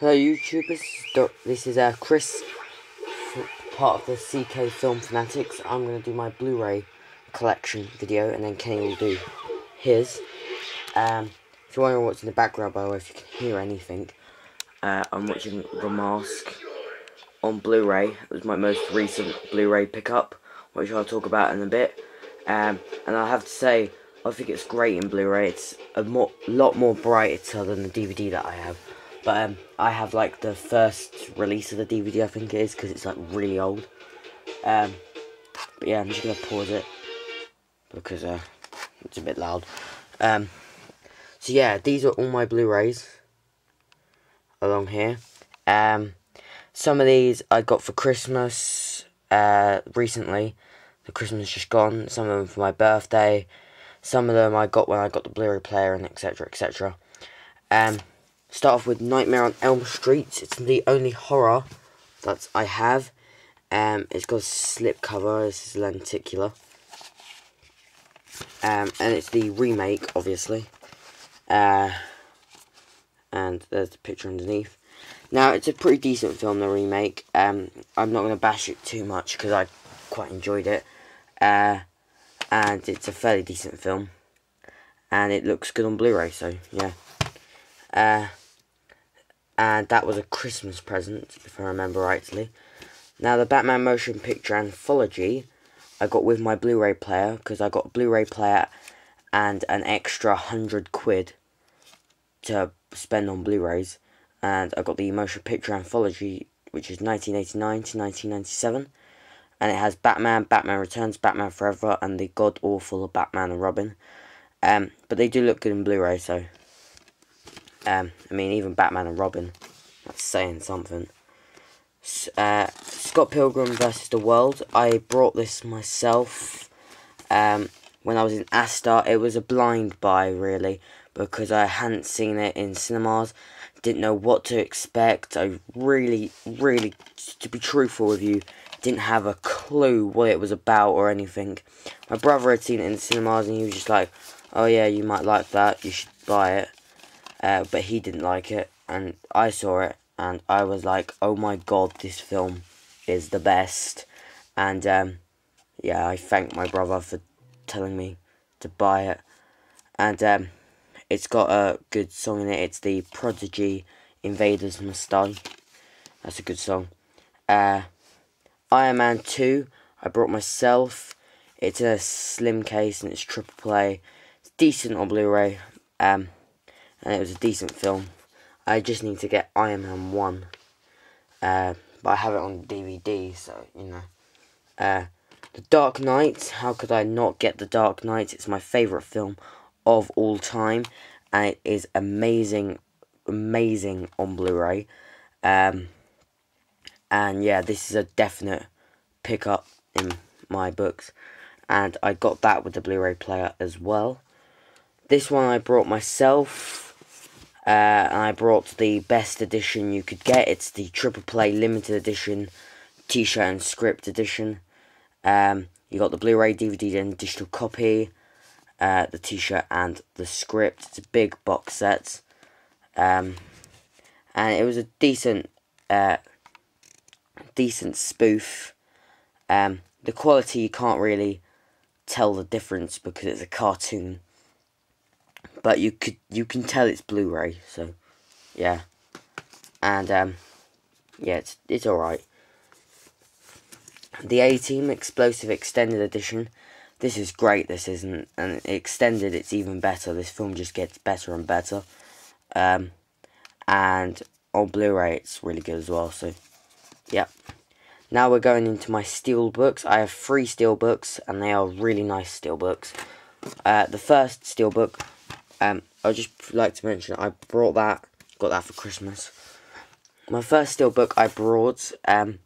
Hello YouTubers, this is Chris, part of the CKfilmfanatics. I'm going to do my Blu-ray collection video, and then Kenny will do his. If you're wondering what's in the background, by the way, if you can hear anything, I'm watching The Mask on Blu-ray. It was my most recent Blu-ray pickup, which I'll talk about in a bit. And I have to say, I think it's great in Blu-ray. It's a lot more brighter than the DVD that I have. But I have like the first release of the DVD, I think it is, because it's like really old. But yeah, I'm just gonna pause it because it's a bit loud. So yeah, these are all my Blu-rays along here. Some of these I got for Christmas recently. The Christmas just gone. Some of them for my birthday. Some of them I got when I got the Blu-ray player, and etc. etc. Start off with Nightmare on Elm Street. It's the only horror that I have. It's got a slip cover. This is lenticular. And it's the remake, obviously. And there's the picture underneath. Now, it's a pretty decent film, the remake. I'm not going to bash it too much because I quite enjoyed it. And it's a fairly decent film. And it looks good on Blu-ray, so yeah. And that was a Christmas present, if I remember rightly. Now, the Batman Motion Picture Anthology I got with my Blu-ray player, because I got a Blu-ray player and an extra £100 to spend on Blu-rays. And I got the Motion Picture Anthology, which is 1989 to 1997. And it has Batman, Batman Returns, Batman Forever, and the god-awful Batman and Robin. But they do look good in Blu-ray, so... I mean, even Batman and Robin, that's saying something. Scott Pilgrim vs. the World. I brought this myself when I was in Astor. It was a blind buy, really, because I hadn't seen it in cinemas. Didn't know what to expect. I really, to be truthful with you, didn't have a clue what it was about or anything. My brother had seen it in cinemas, and he was just like, oh yeah, you might like that, you should buy it. But he didn't like it, and I saw it, and I was like, oh my god, this film is the best. And yeah, I thank my brother for telling me to buy it. And it's got a good song in it. It's the Prodigy, Invaders Must Die. That's a good song. Iron Man 2, I brought myself. It's in a slim case, and it's AAA. It's decent on Blu-ray. And it was a decent film. I just need to get Iron Man 1. But I have it on DVD, so, you know. The Dark Knight. How could I not get The Dark Knight? It's my favourite film of all time. And it is amazing on Blu-ray. And yeah, this is a definite pickup in my books. And I got that with the Blu-ray player as well. This one I brought myself. And I brought the best edition you could get. It's the AAA limited edition t-shirt and script edition. You got the Blu-ray, DVD and digital copy, the t-shirt and the script. It's a big box set. And it was a decent spoof. The quality, you can't really tell the difference because it's a cartoon. But you can tell it's Blu-ray, so yeah. And yeah, it's alright. The A-Team Explosive Extended Edition. This is great, this isn't, and extended, it's even better. This film just gets better and better. And on Blu-ray it's really good as well, so yeah. Now we're going into my steelbooks. I have 3 steelbooks, and they are really nice steelbooks. The first steelbook, I'd just like to mention, I brought that, got that for Christmas. My first steelbook I brought, and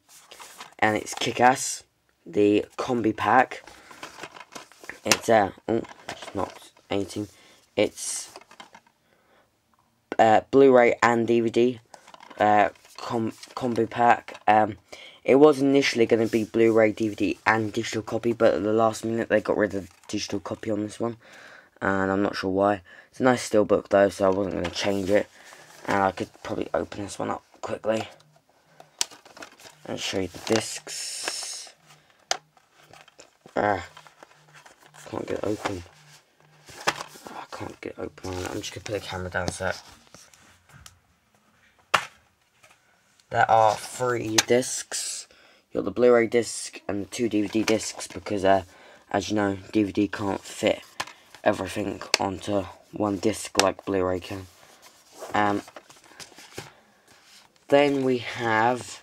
it's Kick-Ass, the combi pack. It's, it's not 18, it's Blu-ray and DVD, combi pack. It was initially going to be Blu-ray, DVD and digital copy, but at the last minute they got rid of the digital copy on this one. And I'm not sure why. It's a nice steelbook though, so I wasn't going to change it. And I could probably open this one up quickly and show you the discs. Can't get it open. I can't get it open. I'm just going to put the camera down a sec. There are 3 discs. You got the Blu-ray disc and the 2 DVD discs because, as you know, DVD can't fit everything onto one disc like Blu-ray can. Then we have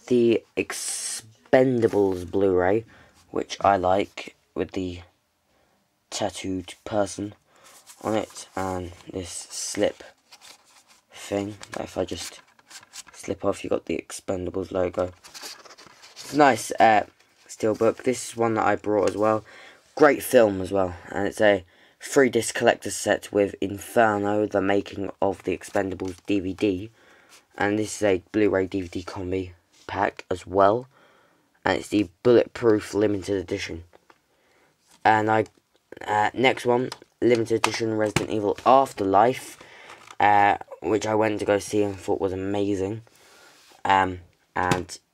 the Expendables Blu-ray, which I like, with the tattooed person on it, and this slip thing that if I just slip off, you got the Expendables logo. It's a nice steelbook. This is one that I brought as well. Great film as well, and it's a 3-disc collector's set with Inferno, the making of the Expendables DVD, and this is a Blu-ray DVD combi pack as well, and it's the Bulletproof limited edition. And next one, limited edition Resident Evil Afterlife, which I went to go see and thought was amazing. And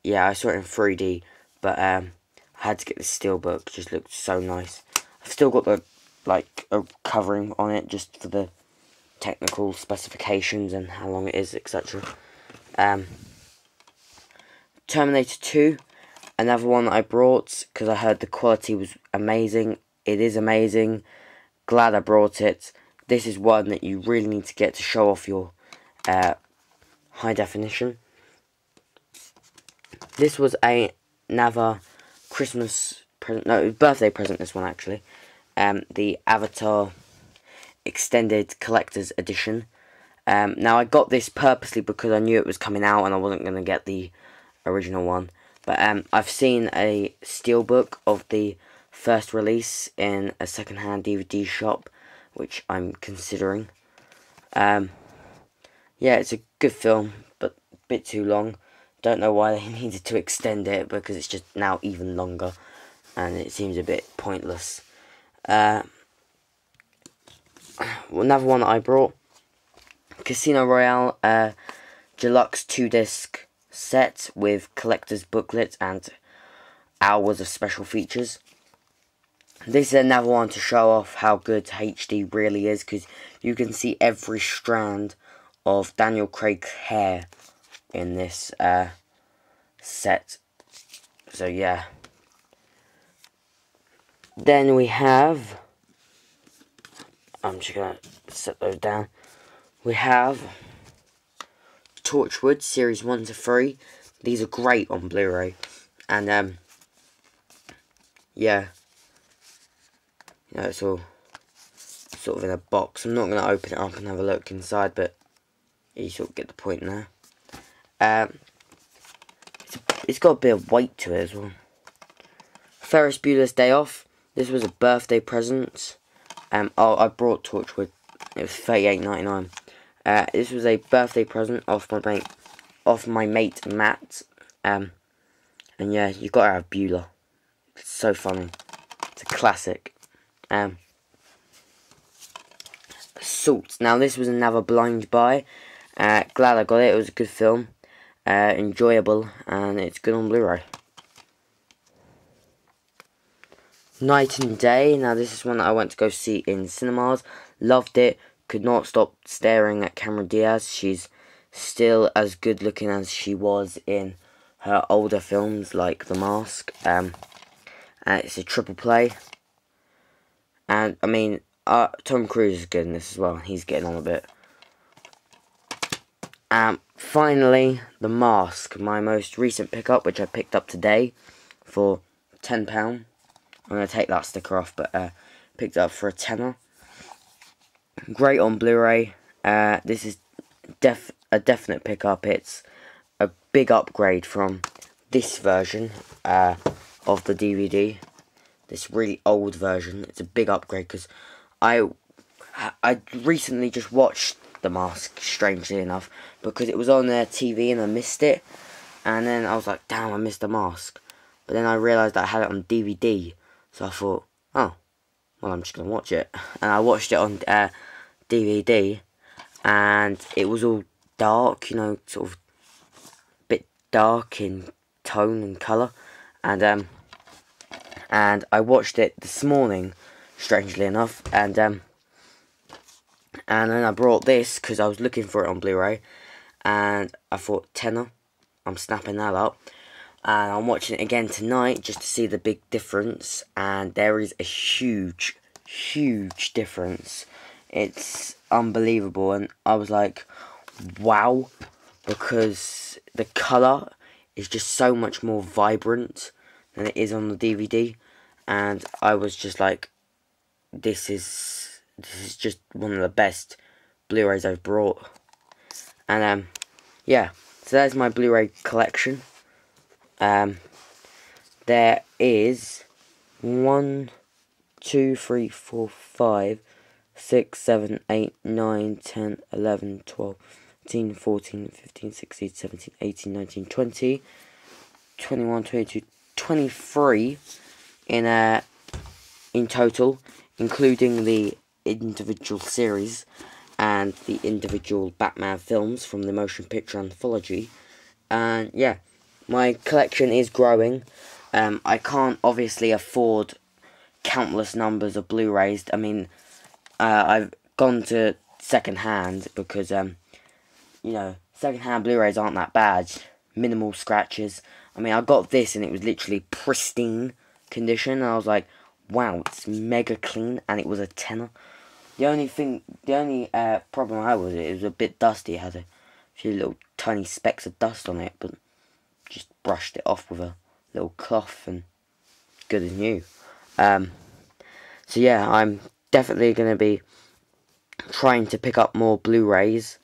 yeah, I saw it in 3D, but I had to get the steelbook. It just looked so nice. I've still got the a covering on it just for the technical specifications and how long it is, etc. Terminator 2, another one that I brought because I heard the quality was amazing. It is amazing. Glad I brought it. This is one that you really need to get to show off your high definition. This was another Christmas present, no, birthday present, this one actually. The Avatar Extended Collector's Edition. Now I got this purposely because I knew it was coming out and I wasn't going to get the original one. But I've seen a steelbook of the first release in a second-hand DVD shop, which I'm considering. Yeah, it's a good film, but a bit too long. Don't know why they needed to extend it, because it's just now even longer, and it seems a bit pointless. Another one that I brought, Casino Royale Deluxe 2-disc set with collector's booklet and hours of special features. This is another one to show off how good HD really is, because you can see every strand of Daniel Craig's hair in this set. So yeah. Then we have, I'm just going to set those down. We have Torchwood Series 1 to 3. These are great on Blu-ray. And, yeah. You know, it's all sort of in a box. I'm not going to open it up and have a look inside, but you sort of get the point now. It's got a bit of weight to it as well. Ferris Bueller's Day Off. This was a birthday present. Oh, I brought Torchwood. It was $38.99. This was a birthday present off my mate Matt. And yeah, you gotta have Bueller. It's so funny. It's a classic. Assault. Now this was another blind buy. Glad I got it. It was a good film. Enjoyable, and it's good on Blu-ray. Night and Day. Now this is one that I went to go see in cinemas. Loved it. Could not stop staring at Cameron Diaz. She's still as good looking as she was in her older films like The Mask. It's a triple play. And I mean, Tom Cruise is good in this as well. He's getting on a bit. Finally, The Mask, my most recent pickup, which I picked up today for £10. I'm going to take that sticker off, but picked it up for a tenner. Great on Blu-ray. This is a definite pickup. It's a big upgrade from this version of the DVD. This really old version. It's a big upgrade because I recently just watched The Mask, strangely enough, because it was on their TV and I missed it. And then I was like, damn, I missed The Mask. But then I realised I had it on DVD. So I thought, oh, well, I'm just going to watch it. And I watched it on DVD. and it was all dark, you know, sort of a bit dark in tone and colour, and I watched it this morning, strangely enough, and then I brought this because I was looking for it on Blu-ray, and I thought, tenner, I'm snapping that up. And I'm watching it again tonight just to see the big difference, and there is a huge, huge difference. It's unbelievable, and I was like, wow, because the colour is just so much more vibrant than it is on the DVD, and I was just like, this is just one of the best Blu-rays I've brought. And yeah, so that's my Blu-ray collection. There is 1, 2, 3, 4, 5, 6, 7, 8, 9, 10, 11, 12, 13, 14, 15, 16, 17, 18, 19, 20, 21, 22, 23 in total, including the individual series and the individual Batman films from the motion picture anthology. And yeah, my collection is growing. I can't obviously afford countless numbers of Blu-rays. I mean, I've gone to second-hand because, you know, second-hand Blu-rays aren't that bad. Minimal scratches. I mean, I got this and it was literally pristine condition. And I was like, wow, it's mega clean, and it was a tenner. The only problem I had with it was a bit dusty. It had a few little tiny specks of dust on it, but just brushed it off with a little cloth and good as new. So yeah, I'm definitely going to be trying to pick up more Blu-rays,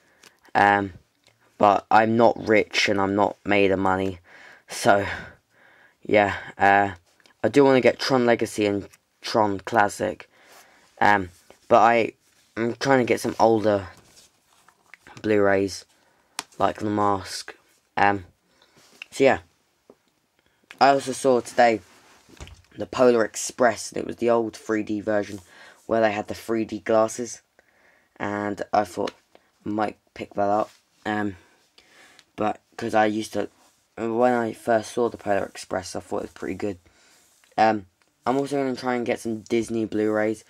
but I'm not rich and I'm not made of money, so yeah, I do want to get Tron Legacy and Tron Classic, but I'm trying to get some older Blu-rays, like The Mask. So yeah, I also saw today the Polar Express, and it was the old 3D version where they had the 3D glasses, and I thought I might pick that up, but because I used to, when I first saw the Polar Express, I thought it was pretty good. I'm also going to try and get some Disney Blu-rays.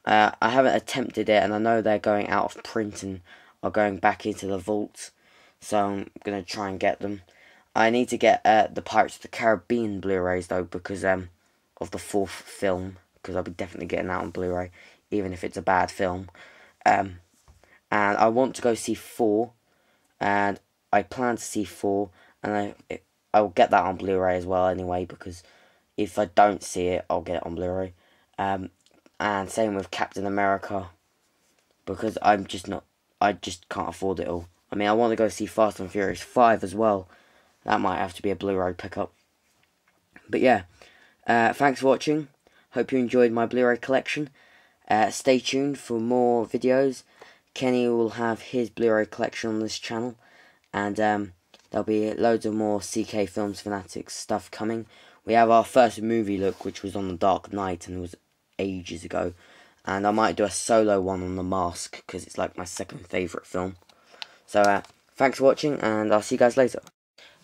I haven't attempted it, and I know they're going out of print and are going back into the vaults, so I'm going to try and get them. I need to get the Pirates of the Caribbean Blu-rays though, because of the 4th film, because I'll be definitely getting that on Blu-ray, even if it's a bad film. And I want to go see 4, and I plan to see 4, and I will get that on Blu-ray as well anyway, because if I don't see it, I'll get it on Blu-ray. And same with Captain America, because I just can't afford it all. I mean, I want to go see Fast and Furious 5 as well. That might have to be a Blu-ray pickup. But yeah, thanks for watching. Hope you enjoyed my Blu-ray collection. Stay tuned for more videos. Kenny will have his Blu-ray collection on this channel. And there'll be loads of more CKfilmfanatics stuff coming. We have our first movie look, which was on The Dark Knight, and it was ages ago. And I might do a solo one on The Mask, because it's like my second favourite film. So, thanks for watching, and I'll see you guys later.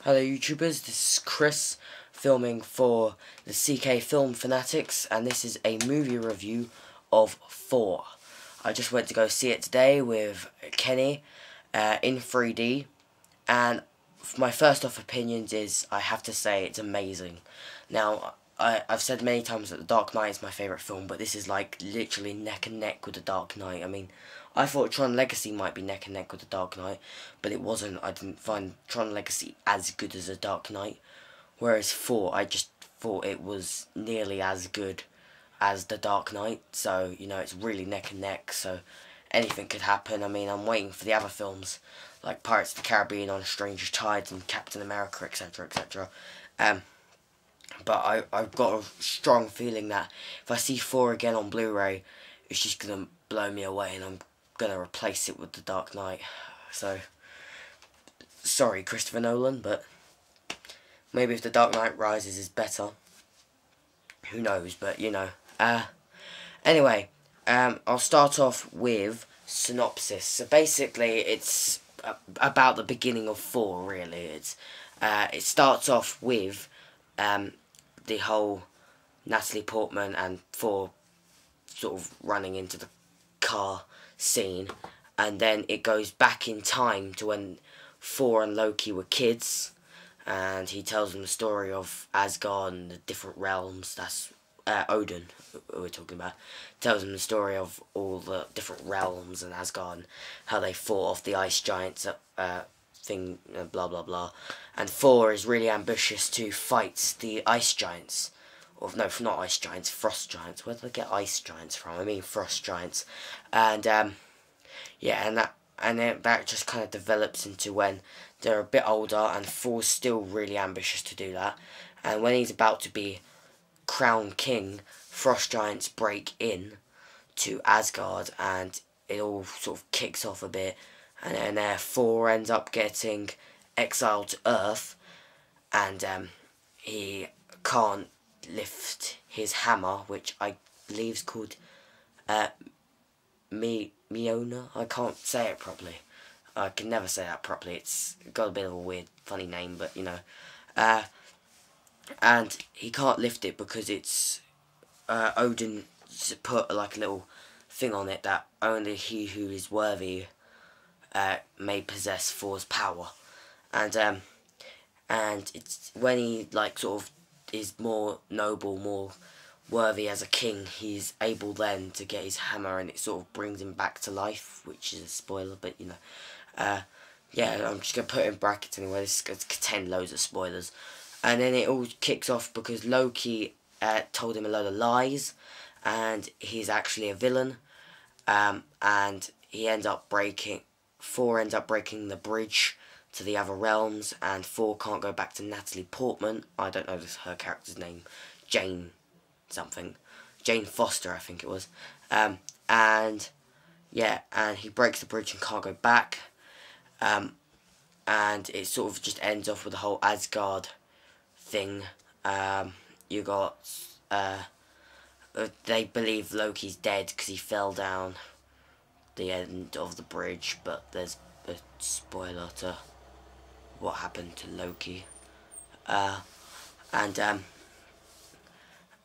Hello YouTubers, this is Chris, filming for the CK Film Fanatics, and this is a movie review of Thor. I just went to go see it today with Kenny, in 3D, and my first off opinions is, I have to say, it's amazing. Now, I've said many times that The Dark Knight is my favourite film, but this is like literally neck and neck with The Dark Knight. I mean, I thought Tron Legacy might be neck and neck with The Dark Knight, but it wasn't. I didn't find Tron Legacy as good as The Dark Knight, whereas Thor, I just thought it was nearly as good as The Dark Knight, so, you know, it's really neck and neck, so anything could happen. I mean, I'm waiting for the other films, like Pirates of the Caribbean, On Stranger Tides, and Captain America, etc., etc., but I've got a strong feeling that if I see 4 again on Blu-ray, it's just going to blow me away, and I'm going to replace it with The Dark Knight. So, sorry Christopher Nolan, but maybe if The Dark Knight Rises is better, who knows, but you know. Anyway, I'll start off with synopsis. So basically, it's about the beginning of Thor. Really, it starts off with the whole Natalie Portman and Thor sort of running into the car scene, and then it goes back in time to when Thor and Loki were kids, and he tells them the story of Asgard and the different realms. That's Odin we're talking about. Tells them the story of all the different realms and Asgard and how they fought off the ice giants thing, blah blah blah. And Thor is really ambitious to fight the ice giants. Or no, not ice giants, frost giants. Where did I get ice giants from? I mean frost giants. And yeah, and then that just kind of develops into when they're a bit older, and Thor's still really ambitious to do that. And when he's about to be crowned king, frost giants break in to Asgard, and it all sort of kicks off a bit. And then Thor ends up getting exiled to Earth, and he can't lift his hammer, which I believe is called Miona. I can't say it properly. I can never say that properly. It's got a bit of a weird, funny name, but you know. And he can't lift it because it's Odin put like a little thing on it that only he who is worthy may possess Thor's power. And it's when he like sort of is more noble, more worthy as a king, he's able then to get his hammer, and it sort of brings him back to life, which is a spoiler, but you know. Yeah, I'm just going to put it in brackets anyway, this is going to contain loads of spoilers. And then it all kicks off because Loki told him a load of lies, and he's actually a villain, and he ends up Thor ends up breaking the bridge to the other realms, and Thor can't go back to Natalie Portman. I don't know her character's name. Jane something. Jane Foster, I think it was. And yeah, and he breaks the bridge and can't go back. And it sort of just ends off with the whole Asgard thing. You got they believe Loki's dead because he fell down the end of the bridge, but there's a spoiler to what happened to Loki.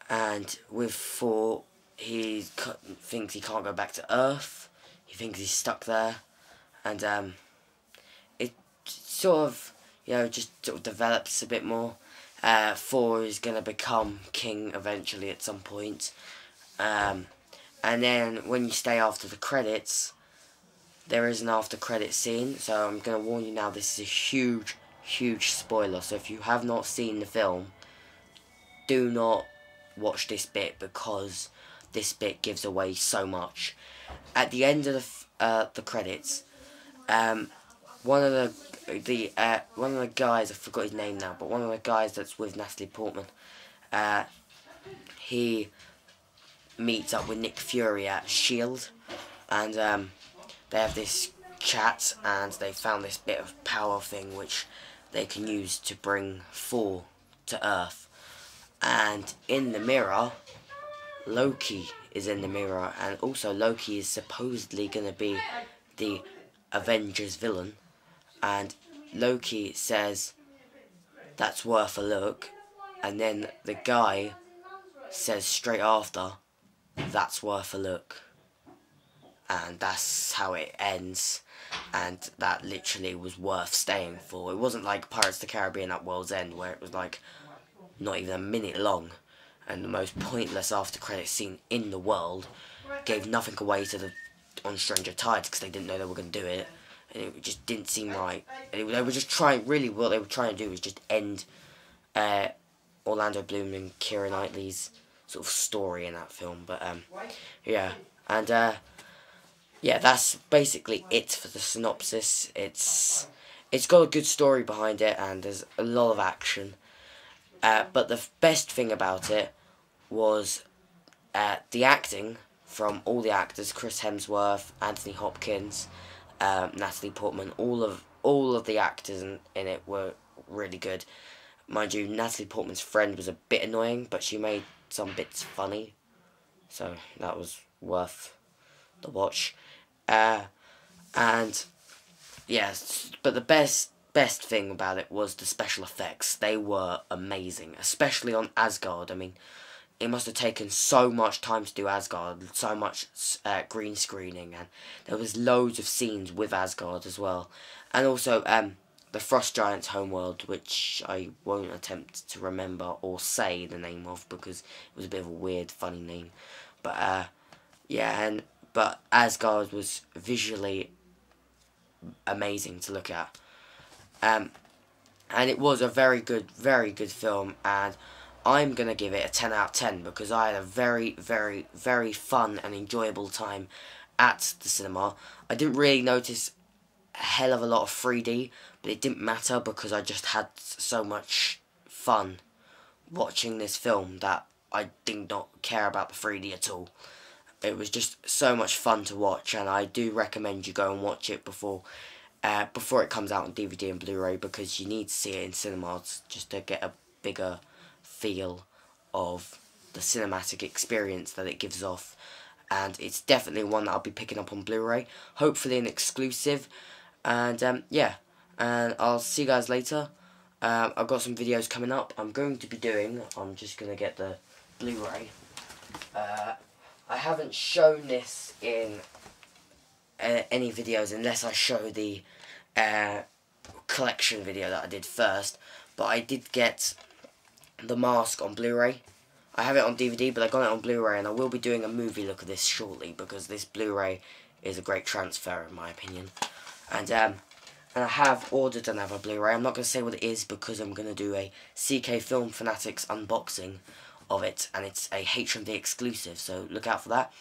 And with Thor, he thinks he can't go back to Earth. He thinks he's stuck there, and it sort of, you know, just sort of develops a bit more. Thor is gonna become king eventually at some point. And then when you stay after the credits, there is an after credit scene, so I'm going to warn you now, this is a huge, huge spoiler, so if you have not seen the film, do not watch this bit, because this bit gives away so much. At the end of the credits, one of the guys, I forgot his name now, but one of the guys that's with Natalie Portman, he meets up with Nick Fury at S.H.I.E.L.D. and they have this chat, and they found this bit of power thing which they can use to bring Thor to Earth. And in the mirror, Loki is in the mirror, and also Loki is supposedly going to be the Avengers villain, and Loki says that's worth a look, and then the guy says straight after, that's worth a look. And that's how it ends, and that literally was worth staying for. It wasn't like Pirates of the Caribbean at World's End, where it was like not even a minute long, and the most pointless after credit scene in the world, gave nothing away to the on Stranger Tides because they didn't know they were going to do it, and it just didn't seem right. And they were just trying, really what they were trying to do was just end Orlando Bloom and Keira Knightley's sort of story in that film. But yeah, and yeah, that's basically it for the synopsis. It's got a good story behind it, and there's a lot of action. But the best thing about it was the acting from all the actors: Chris Hemsworth, Anthony Hopkins, Natalie Portman. All of the actors in it were really good. Mind you, Natalie Portman's friend was a bit annoying, but she made some bits funny, so that was worth the watch. And yes, but the best thing about it was the special effects. They were amazing, especially on Asgard. I mean, it must have taken so much time to do Asgard, so much green screening, and there was loads of scenes with Asgard as well. And also the Frost Giant's homeworld, which I won't attempt to remember or say the name of because it was a bit of a weird, funny name. But yeah, but Asgard was visually amazing to look at. And it was a very good film, and I'm going to give it a 10 out of 10 because I had a very fun and enjoyable time at the cinema. I didn't really notice a hell of a lot of 3D, but it didn't matter because I just had so much fun watching this film that I did not care about the 3D at all. It was just so much fun to watch, and I do recommend you go and watch it before it comes out on DVD and Blu-ray, because you need to see it in cinemas just to get a bigger feel of the cinematic experience that it gives off. And it's definitely one that I'll be picking up on Blu-ray, hopefully an exclusive. And yeah, and I'll see you guys later. I've got some videos coming up I'm going to be doing. I'm just going to get the Blu-ray. I haven't shown this in any videos unless I show the collection video that I did first, but I did get The Mask on Blu-ray. I have it on DVD, but I got it on Blu-ray, and I will be doing a movie look of this shortly because this Blu-ray is a great transfer in my opinion. And I have ordered another Blu-ray. I'm not going to say what it is because I'm going to do a CKfilmfanatics unboxing of it, and it's a HMV exclusive, so look out for that.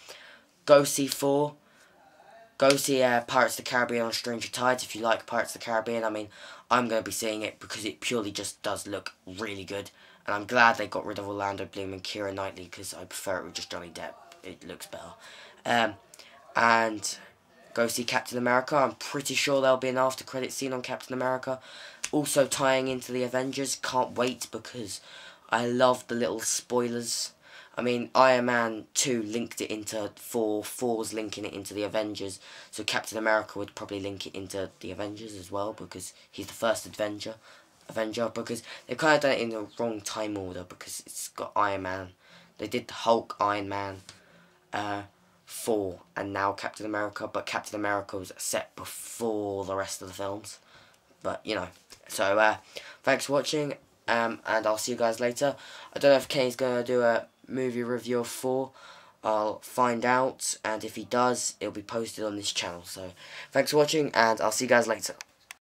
Go see Thor. Go see Pirates of the Caribbean on Stranger Tides if you like Pirates of the Caribbean. I mean, I'm going to be seeing it because it purely just does look really good. And I'm glad they got rid of Orlando Bloom and Keira Knightley because I prefer it with just Johnny Depp. It looks better. And go see Captain America. I'm pretty sure there'll be an after credit scene on Captain America. Also tying into the Avengers. Can't wait because I love the little spoilers. I mean, Iron Man 2 linked it into 4, 4's linking it into the Avengers, so Captain America would probably link it into the Avengers as well, because he's the first Avenger, because they've kind of done it in the wrong time order, because it's got Iron Man, they did Hulk, Iron Man, Thor, and now Captain America, but Captain America was set before the rest of the films, but, you know, so, thanks for watching, and I'll see you guys later. I don't know if Kenny's going to do a movie review of 4. I'll find out, and if he does, it'll be posted on this channel. So thanks for watching, and I'll see you guys later.